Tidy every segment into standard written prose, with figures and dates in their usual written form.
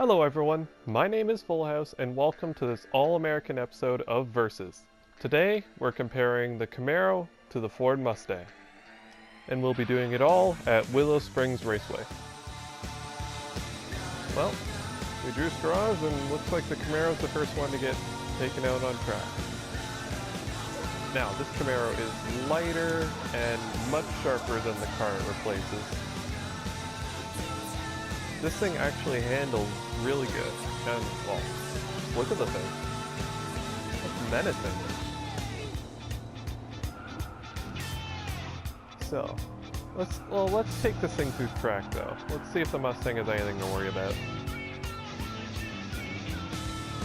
Hello everyone, my name is Fullhouse and welcome to this all-American episode of Versus. Today we're comparing the Camaro to the Ford Mustang. And we'll be doing it all at Willow Springs Raceway. Well, we drew straws and looks like the Camaro's the first one to get taken out on track. Now, this Camaro is lighter and much sharper than the car it replaces. This thing actually handles really good, and well, look at the thing. It's menacing. So, let's take this thing through track though. Let's see if the Mustang has anything to worry about.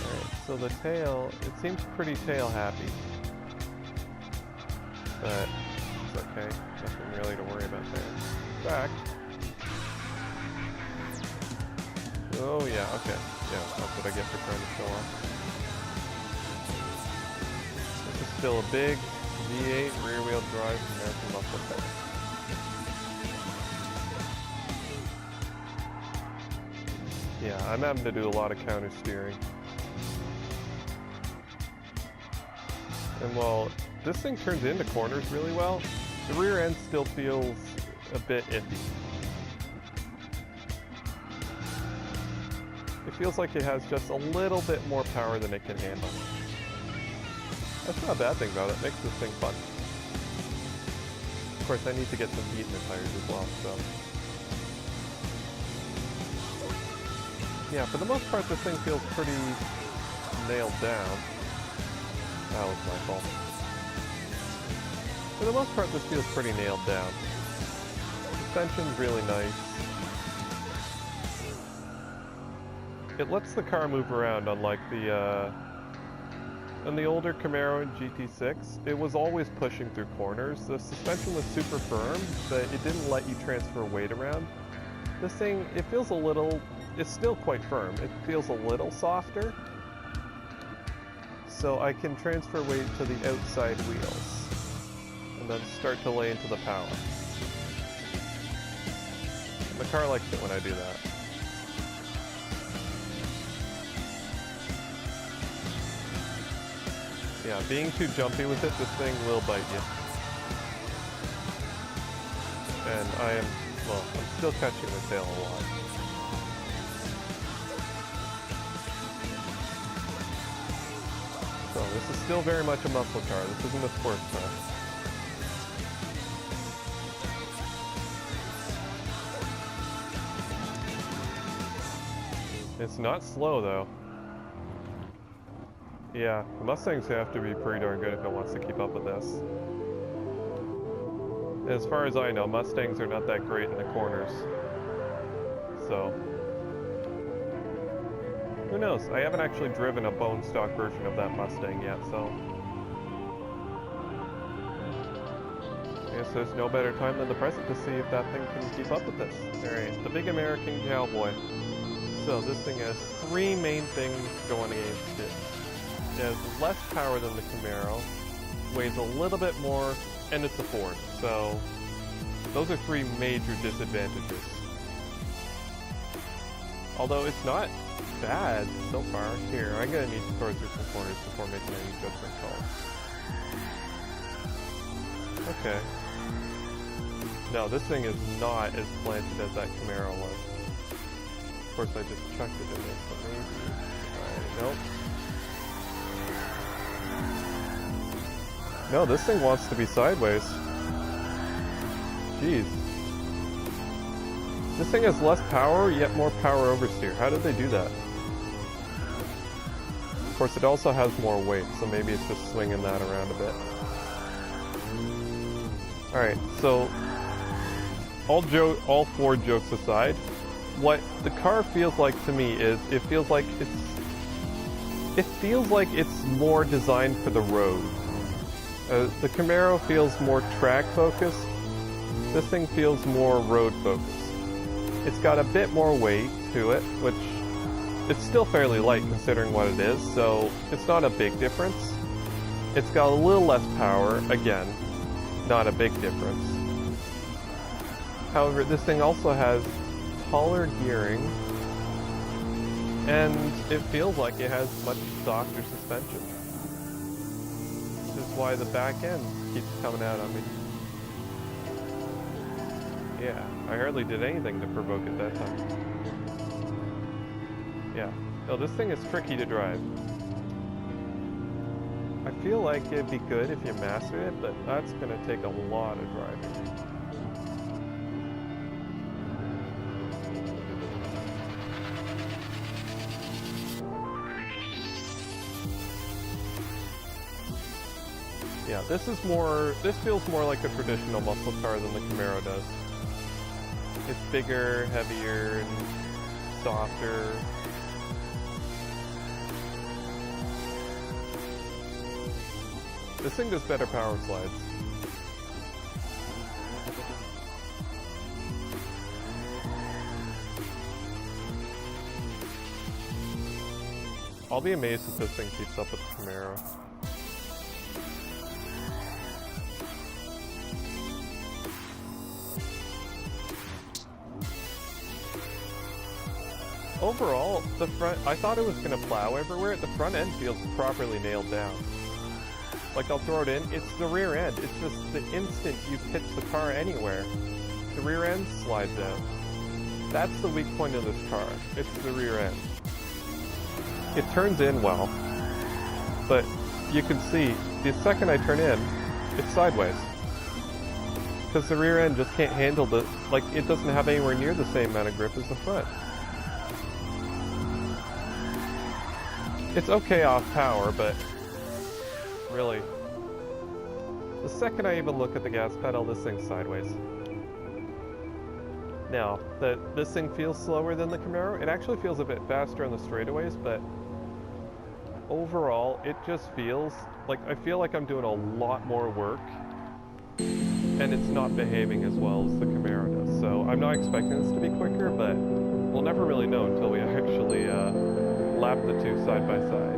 Alright, so the tail, it seems pretty tail happy. But it's okay, nothing really to worry about there. In fact, oh yeah, okay. Yeah, that's what I get for trying to show off. This is still a big V8 rear-wheel drive American muscle car. Yeah, I'm having to do a lot of counter steering. And while this thing turns into corners really well, the rear end still feels a bit iffy. It feels like it has just a little bit more power than it can handle. That's not a bad thing about it. It makes this thing fun. Of course, I need to get some heat in the tires as well, so. Yeah, for the most part, this thing feels pretty nailed down. That was my fault. For the most part, this feels pretty nailed down. Suspension's really nice. It lets the car move around, unlike the on the older Camaro GT6. It was always pushing through corners. The suspension was super firm, but it didn't let you transfer weight around. This thing, it feels a little, it's still quite firm. It feels a little softer. So I can transfer weight to the outside wheels, and then start to lay into the power. And the car likes it when I do that. Yeah, being too jumpy with it, this thing will bite you. And I'm still catching the tail a lot. So this is still very much a muscle car. This isn't a sports car. It's not slow though. Yeah, the Mustangs have to be pretty darn good if it wants to keep up with this. As far as I know, Mustangs are not that great in the corners. So, who knows? I haven't actually driven a bone stock version of that Mustang yet, so. I guess there's no better time than the present to see if that thing can keep up with this. Alright, the big American cowboy. So this thing has three main things going against it. It has less power than the Camaro, weighs a little bit more, and it's a Ford. So those are three major disadvantages. Although it's not bad so far. Here, I'm gonna need to sort through some corners before making any judgment calls. Okay. No, this thing is not as planted as that Camaro was. Of course, I just chucked it in there, so maybe. Nope. No, this thing wants to be sideways. Jeez. This thing has less power, yet more power oversteer. How did they do that? Of course, it also has more weight, so maybe it's just swinging that around a bit. Alright, so all four jokes aside, what the car feels like to me is it feels like it's more designed for the road. The Camaro feels more track focused. This thing feels more road focused. It's got a bit more weight to it, which it's still fairly light considering what it is, so it's not a big difference. It's got a little less power, again, not a big difference. However, this thing also has taller gearing And it feels like it has much softer suspension. Which is why the back end keeps coming out on me. Yeah, I hardly did anything to provoke it that time. Yeah, no, this thing is tricky to drive. I feel like it'd be good if you mastered it, but that's gonna take a lot of driving. Yeah, this feels more like a traditional muscle car than the Camaro does. It's bigger, heavier, and softer. This thing does better power slides. I'll be amazed if this thing keeps up with the Camaro. Overall, the front, I thought it was going to plow everywhere. The front end feels properly nailed down. Like, I'll throw it in, it's the rear end. It's just the instant you pitch the car anywhere, the rear end slides out. That's the weak point of this car. It's the rear end. It turns in well, but you can see, the second I turn in, it's sideways. Because the rear end just can't handle the, like, it doesn't have anywhere near the same amount of grip as the front. It's okay off power, but really, the second I even look at the gas pedal, this thing's sideways. Now, this thing feels slower than the Camaro. It actually feels a bit faster on the straightaways, but overall, it just feels like, I feel like I'm doing a lot more work, and it's not behaving as well as the Camaro does. So I'm not expecting this to be quicker, but we'll never really know until we actually lap the two side by side.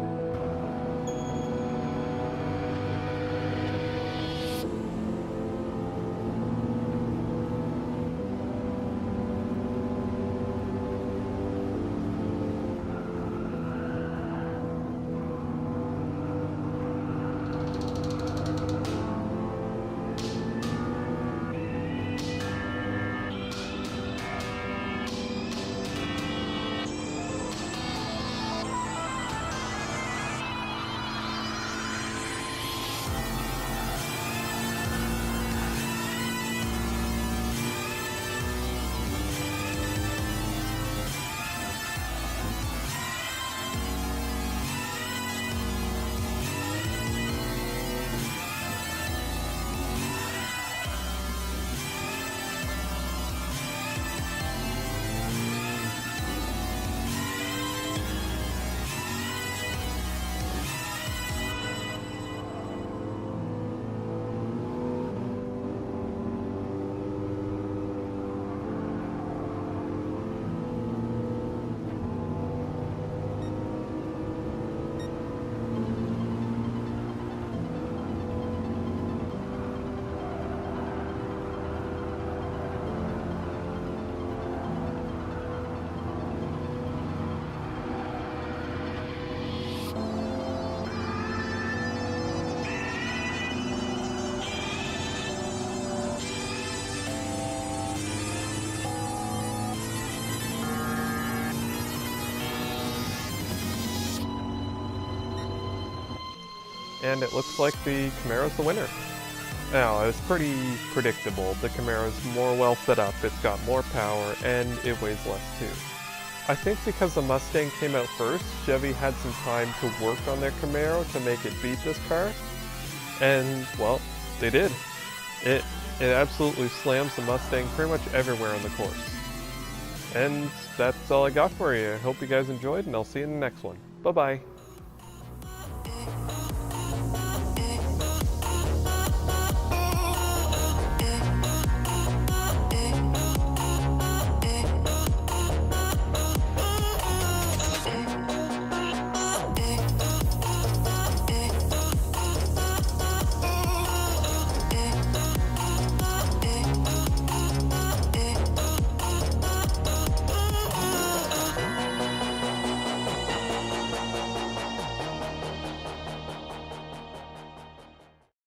And it looks like the Camaro's the winner. Now, it's pretty predictable. The Camaro's more well set up, it's got more power, and it weighs less too. I think because the Mustang came out first, Chevy had some time to work on their Camaro to make it beat this car. And, well, they did. It absolutely slams the Mustang pretty much everywhere on the course. And that's all I got for you. I hope you guys enjoyed, and I'll see you in the next one. Bye-bye.